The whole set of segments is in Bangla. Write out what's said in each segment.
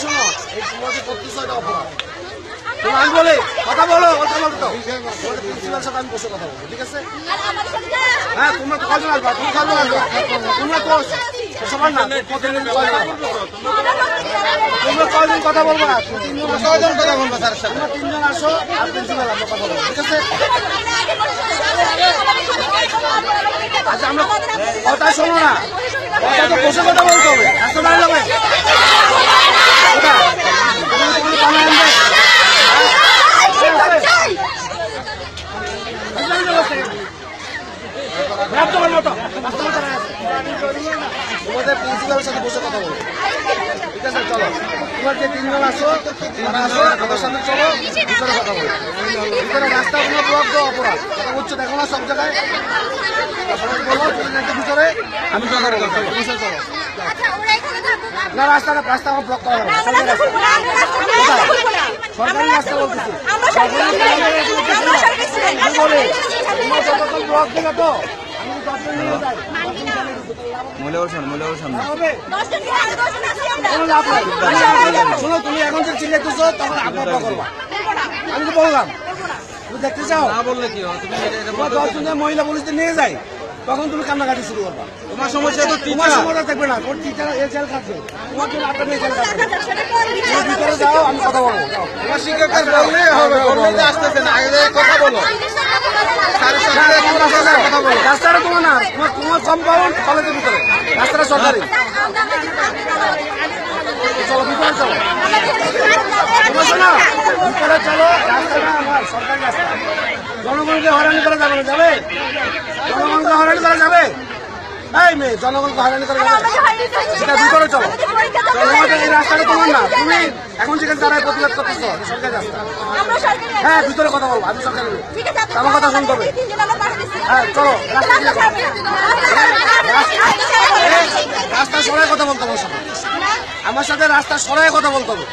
শোনো এই তোমাদের করতেছো এটা অপরাধ। তুমি আমি বলে কথা বলো, কথা বলো তো প্রিন্সিপাল সাথে আমি বসে কথা বলবো, ঠিক আছে? হ্যাঁ তোমরা তো কজন আসবা, তুমি কজন আসবা, তোমরা তো সবার না প্রতিদিন তোমরা কয়জন কথা বলবো না, কয়জন কথা বলবো স্যার সাথে, তোমরা তিনজন আসো আর প্রিন্সিপাল আমরা কথা বলবো, ঠিক আছে? আচ্ছা আমরা কথা শোনো না, কথা তো বসে কথা বলতে হবে, এত দাঁড়িয়ে যাবে তোমাদের প্রিন্সিপালের সাথে বসে কথা বলো, ঠিক আছে? চলো তোমার যে তিনজন আসো তারা আসো, আমার সামনে চলো, ভিতরে কথা বলো। ভিতরে রাস্তাগুলো ব্লক দেওয়া অপরাধ, কথা বলছো দেখো না সব জায়গায়, বলো ভিতরে আমি চলো না, রাস্তা আমার ব্লক করা যাবে, সরকারি রাস্তা বলতেছি, ব্লক দিলে তো শোনো তুমি এখন যে চিল্লাইতেছো তখন আপনার করবা, আমি তো বললাম তুমি দেখতে চাও না, বললে কি তোমার 10 জন মহিলা পুলিশকে নিয়ে যায় তখন তুমি কান্নাকাটি শুরু করবা, তোমার সমস্যা তো তোমার সমস্যা থাকবে না, ওর টিচার এ জেল কাটবে, তোমার জন্য আপনার জেল কাটবে, ভিতরে যাও আমি কথা বলবো, তোমার শিক্ষকের বললেই হবে, বললেই আসতেছে না, আগে কথা বলো, রাস্তাটা তোমার না, তোমার কম্পাউন্ড কলেজের ভিতরে, রাস্তাটা সরকারি, চলো ভিতরে চলো, শোনো ভিতরে চলো, রাস্তাটা আমার সরকারি রাস্তা, জনগণকে হয়রানি করা যাবে না, যাবে জনগণকে হয়রানি করা যাবে, এই মেয়ে জনগণকে হয়রানি করা যাবে, সেটা ভিতরে চলো, এই রাস্তাটা তোমার না, তুমি এখন যেখানে তারা প্রতিবাদ করতেছো সরকারি রাস্তা, হ্যাঁ ভিতরে কথা বলবো, আমি সরকারি আমার কথা শুনতে হবে, হ্যাঁ চলো রাস্তা সরাই কথা বলতে হবে, আমার সাথে রাস্তা সরাই কথা বলতে হবে,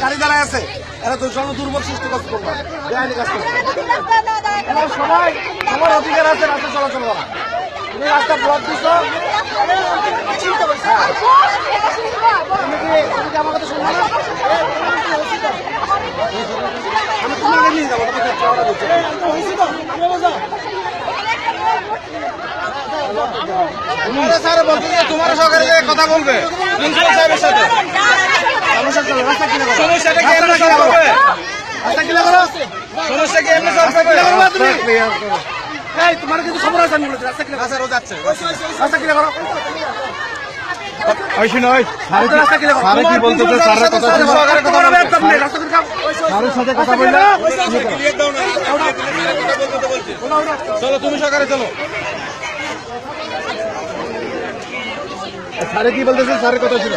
গাড়ি দাঁড়ায় আছে এরা তো জনদুর্ভোগ সৃষ্টি করতে পারবে, বেআইনি কাজ করবে, সবাই সবার অধিকার আছে রাস্তা চলাচল করা, তুমি রাস্তা ব্লক দিচ্ছ, তুমি কি আমার কথা শুনবো না, আমি তোমাকে নিয়ে যাবো, স্যার বলতে তোমার সরকারি কথা বলবে প্রিন্সিপাল সাহেবের সাথে, সমস্যাটা কি এমনি সলভ হবে, সমস্যা কি এমনি সলভ হবে, এই তোমার কিন্তু খবর আছে, আমি বলেছি রাস্তা কিনে রাস্তা রোজ যাচ্ছে, রাস্তা কিনে করো, ওই শুনো রাস্তা কিনে করো, স্যার কি বলতেছে, স্যারের কথা সরকারের কথা বলবে, রাস্তা কিনে স্যারের সাথে কথা বললে ক্লিয়ার দাও না, চলো তুমি সরকারে চলো, স্যারে কি বলতেছে, স্যারের কথা ছিল।